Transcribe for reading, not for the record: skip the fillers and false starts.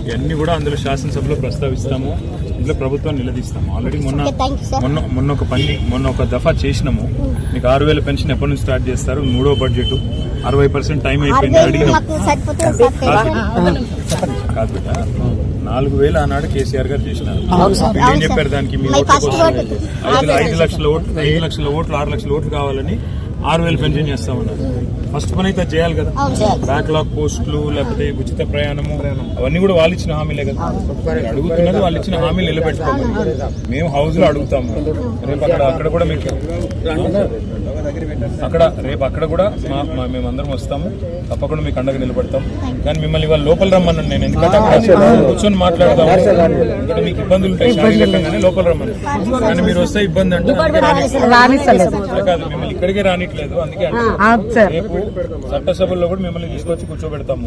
ఇవన్నీ కూడా అందులో శాసనసభలో ప్రస్తావిస్తాము, ఇందులో ప్రభుత్వాన్ని నిలదీస్తాము. ఆల్రెడీ మొన్న ఒక దఫా చేసినాము. మీకు 6,000 పెన్షన్ ఎప్పటి నుంచి స్టార్ట్ చేస్తారు? 3వ బడ్జెట్ 60% టైం అయిపోయింది. అడిగినాం కాదు బిడ్డ, 4,000 ఆనాడు కేసీఆర్ గారు చేసినారు. ఏం చెప్పారు దానికి? మీ ఓట్ల కోసం 5 లక్షల ఓట్లు 6 లక్షల ఓట్లు కావాలని 6,000 పెన్షన్ చేస్తామన్నారు. ఫస్ట్ పని అయితే చేయాలి కదా. బ్యాక్లాగ్ పోస్టులు, లేకపోతే ఉచిత ప్రయాణము, అవన్నీ కూడా వాళ్ళు ఇచ్చిన హామీలే కదా. అడుగుతున్నది వాళ్ళు ఇచ్చిన హామీలు నిలబెట్టుకోమని. మేము హౌస్ లో అడుగుతాము. రేపు అక్కడ కూడా మీకు అక్కడ కూడా మేమందరం వస్తాము. తప్పకుండా మీకు అండగా నిలబడతాం. కానీ మిమ్మల్ని ఇవాళ లోపల రమ్మన్నాను నేను. ఎందుకంటే కూర్చొని మాట్లాడతాము. ఇక్కడ మీకు ఇబ్బందులు ఉంటాయి శారీరకంగానే, లోపల రమ్మని. కానీ మీరు వస్తే ఇబ్బంది అంటే కాదు, మిమ్మల్ని ఇక్కడికే రానిట్లేదు. అందుకే రేపు చట్టసభల్లో కూడా మిమ్మల్ని తీసుకొచ్చి కూర్చోబెడతాము.